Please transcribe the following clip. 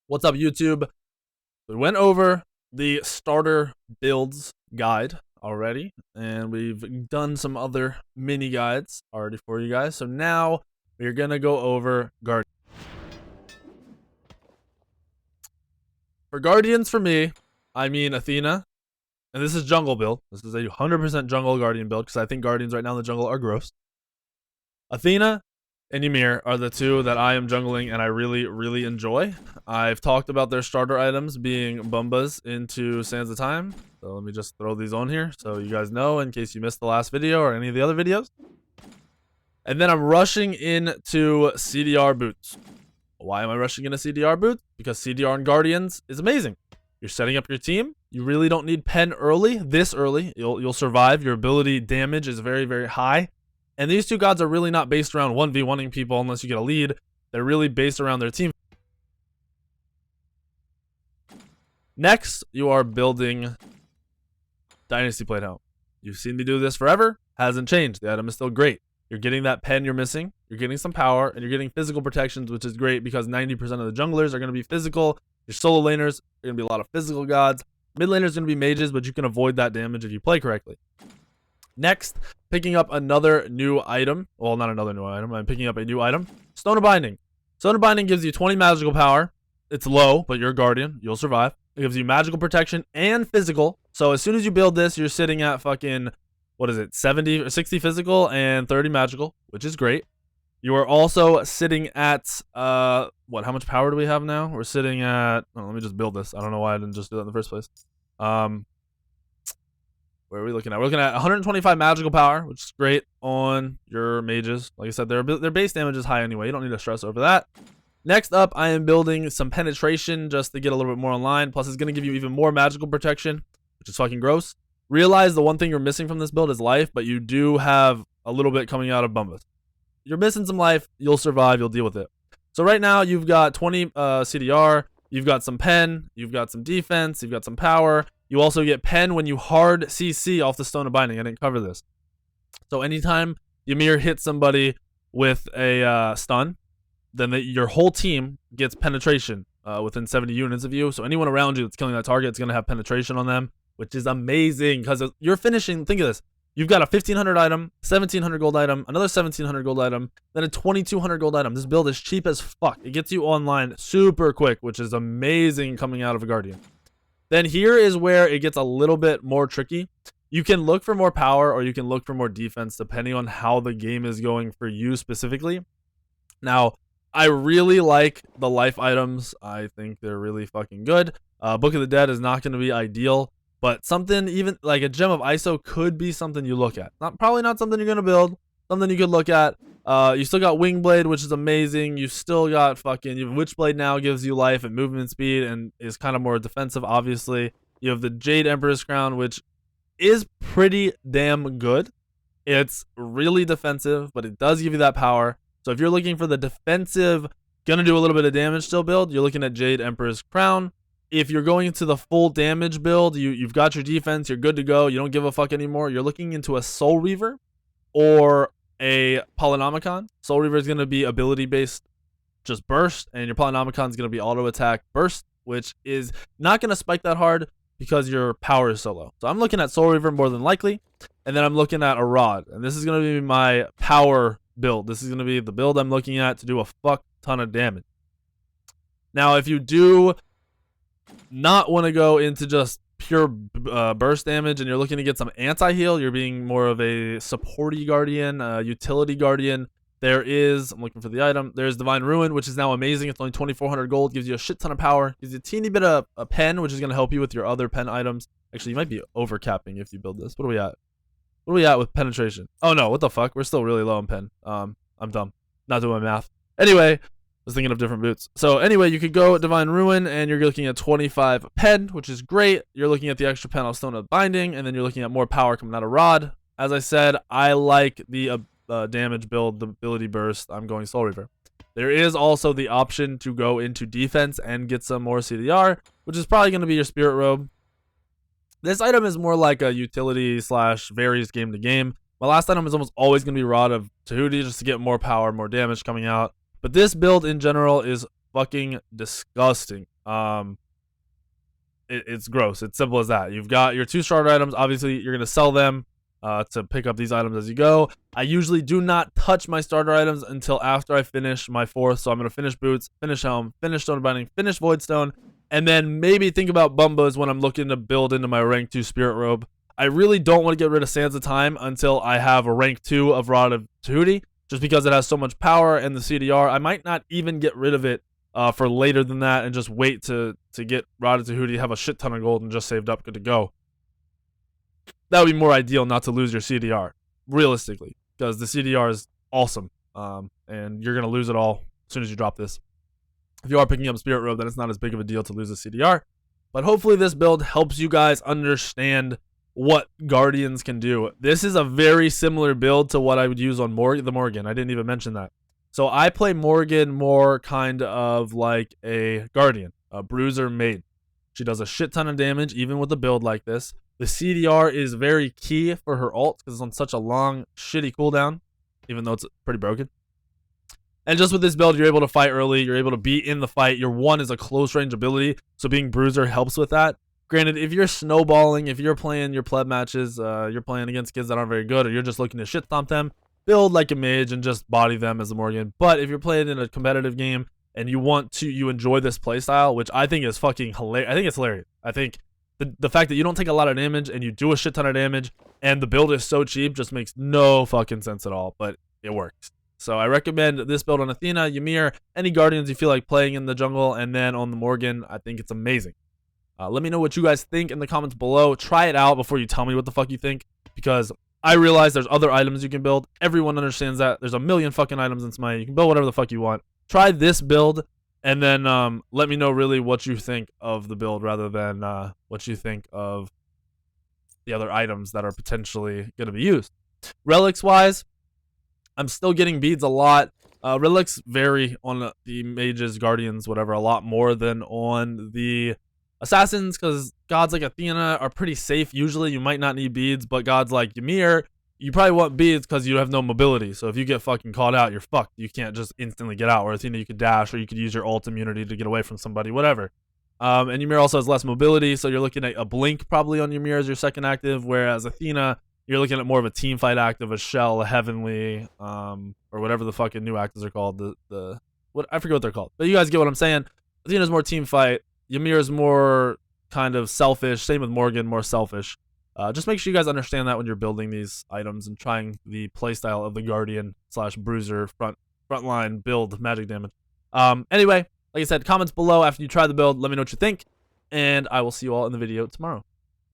What's up, YouTube? We went over the starter builds guide already, and we've done some other mini guides already for you guys. So now we're gonna go over Guardians. For Guardians, for me, I mean Athena, and this is jungle build. This is a 100% jungle Guardian build because I think Guardians right now in the jungle are gross. Athena and Ymir are the two that I am jungling and I really enjoy. I've talked about their starter items being Bumbas into Sands of Time. So let me just throw these on here so you guys know in case you missed the last video or any of the other videos. And then I'm rushing into CDR boots. Why am I rushing into CDR boots? Because CDR and Guardians is amazing. You're setting up your team. You really don't need pen early, this early. You'll survive. Your ability damage is very high. And these two gods are really not based around 1v1ing people unless you get a lead. They're really based around their team. Next, you are building Dynasty Plate Helm. You've seen me do this forever. Hasn't changed. The item is still great. You're getting that pen you're missing. You're getting some power. And you're getting physical protections, which is great because 90% of the junglers are going to be physical. Your solo laners are going to be a lot of physical gods. Mid laners are going to be mages, but you can avoid that damage if you play correctly. Next, picking up another new item. Well, not another new item. I'm picking up a new item. Stone of Binding. Stone of Binding gives you 20 magical power. It's low, but you're a guardian. You'll survive. It gives you magical protection and physical. So as soon as you build this, you're sitting at fucking, what is it, 70 or 60 physical and 30 magical, which is great. You are also sitting at, how much power do we have now? We're sitting at, let me just build this. I don't know why I didn't just do that in the first place. Where are we looking at? We're looking at 125 magical power, which is great on your mages. Like I said, their base damage is high anyway. You don't need to stress over that. Next up, I am building some penetration just to get a little bit more online. Plus, it's going to give you even more magical protection, which is fucking gross. Realize the one thing you're missing from this build is life, but you do have a little bit coming out of Bumbas. You're missing some life. You'll survive. You'll deal with it. So right now, you've got 20 CDR. You've got some pen. You've got some defense. You've got some power. You also get pen when you hard CC off the Stone of Binding. I didn't cover this. So anytime Ymir hits somebody with a stun, then your whole team gets penetration within 70 units of you. So anyone around you that's killing that target is going to have penetration on them, which is amazing because you're finishing. Think of this. You've got a 1,500 item, 1,700 gold item, another 1,700 gold item, then a 2,200 gold item. This build is cheap as fuck. It gets you online super quick, which is amazing coming out of a Guardian. Then here is where it gets a little bit more tricky. You can look for more power or you can look for more defense depending on how the game is going for you specifically. Now, I really like the life items. I think they're really fucking good. Book of the Dead is not going to be ideal, but something even like a Gem of ISO could be something you look at. Probably not something you're going to build, something you could look at. You still got Wingblade, which is amazing. You still got fucking Witchblade now gives you life and movement speed and is kind of more defensive, obviously. You have the Jade Empress Crown, which is pretty damn good. It's really defensive, but it does give you that power. So if you're looking for the defensive, gonna do a little bit of damage still build, you're looking at Jade Empress Crown. If you're going into the full damage build, you've got your defense, you're good to go, you don't give a fuck anymore, you're looking into a Soul Reaver or a Polynomicon. Soul Reaver is going to be ability based, just burst, and your Polynomicon is going to be auto attack burst, which is not going to spike that hard because your power is so low. So I'm looking at Soul Reaver more than likely, and then I'm looking at a Rod, and this is going to be my power build. This is going to be the build I'm looking at to do a fuck ton of damage. Now, if you do not want to go into just pure burst damage and you're looking to get some anti-heal, you're being more of a supporty guardian, utility guardian, I'm looking for the item, there's Divine Ruin, which is now amazing. It's only 2,400 gold, gives you a shit ton of power, gives you a teeny bit of a pen, which is going to help you with your other pen items. Actually, you might be overcapping if you build this. What are we at? What are we at with penetration? Oh no, what the fuck? We're still really low on pen. I'm dumb. Not doing my math. Anyway, was thinking of different boots. So anyway, you could go Divine Ruin and you're looking at 25 pen, which is great. You're looking at the extra pen off Stone of Binding, and then you're looking at more power coming out of Rod. As I said, I like the damage build, the ability burst. I'm going Soul Reaver. There is also the option to go into defense and get some more CDR, which is probably going to be your Spirit Robe. This item is more like a utility / varies game to game. My last item is almost always going to be Rod of Tahuti just to get more power, more damage coming out. But this build in general is fucking disgusting. It's gross. It's simple as that. You've got your 2 starter items. Obviously, you're gonna sell them to pick up these items as you go. I usually do not touch my starter items until after I finish my 4th. So I'm gonna finish boots, finish helm, finish stone binding, finish voidstone, and then maybe think about bumbas when I'm looking to build into my rank 2 spirit robe. I really don't want to get rid of Sands of Time until I have a rank 2 of Rod of Tahuti, just because it has so much power and the CDR. I might not even get rid of it for later than that and just wait to get Rod of Tahuti, have a shit ton of gold and just saved up, good to go. That would be more ideal, not to lose your CDR, realistically, because the CDR is awesome, and you're going to lose it all as soon as you drop this. If you are picking up Spirit Robe, then it's not as big of a deal to lose the CDR, but hopefully this build helps you guys understand what Guardians can do. This is a very similar build to what I would use on the Morgan. I didn't even mention that. So I play Morgan more kind of like a Guardian, a bruiser maid. She does a shit ton of damage, even with a build like this. The CDR is very key for her ult because it's on such a long, shitty cooldown, even though it's pretty broken. And just with this build, you're able to fight early. You're able to be in the fight. Your 1 is a close range ability, so being bruiser helps with that. Granted, if you're snowballing, if you're playing your pleb matches, you're playing against kids that aren't very good, or you're just looking to shit stomp them, build like a mage and just body them as a Morgan. But if you're playing in a competitive game and you enjoy this playstyle, which I think is fucking hilarious. I think it's hilarious. I think the fact that you don't take a lot of damage and you do a shit ton of damage and the build is so cheap just makes no fucking sense at all, but it works. So I recommend this build on Athena, Ymir, any Guardians you feel like playing in the jungle, and then on the Morgan, I think it's amazing. Let me know what you guys think in the comments below. Try it out before you tell me what the fuck you think, because I realize there's other items you can build. Everyone understands that. There's a million fucking items in Smite. You can build whatever the fuck you want. Try this build, and then let me know really what you think of the build rather than what you think of the other items that are potentially going to be used. Relics-wise, I'm still getting beads a lot. Relics vary on the mages, guardians, whatever, a lot more than on the assassins, because gods like Athena are pretty safe. Usually you might not need beads, but gods like Ymir, you probably want beads because you have no mobility. So if you get fucking caught out, you're fucked. You can't just instantly get out. Where Athena, you could dash, or you could use your ult immunity to get away from somebody, whatever. And Ymir also has less mobility, so you're looking at a blink probably on Ymir as your second active, whereas Athena, you're looking at more of a team fight active, a shell, a heavenly, or whatever the fucking new actives are called. What I forget what they're called, but you guys get what I'm saying. Athena's more team fight. Ymir's more kind of selfish. Same with Morgan, more selfish. Just make sure you guys understand that when you're building these items and trying the playstyle of the Guardian / Bruiser frontline build magic damage. Anyway, like I said, comments below after you try the build. Let me know what you think, and I will see you all in the video tomorrow.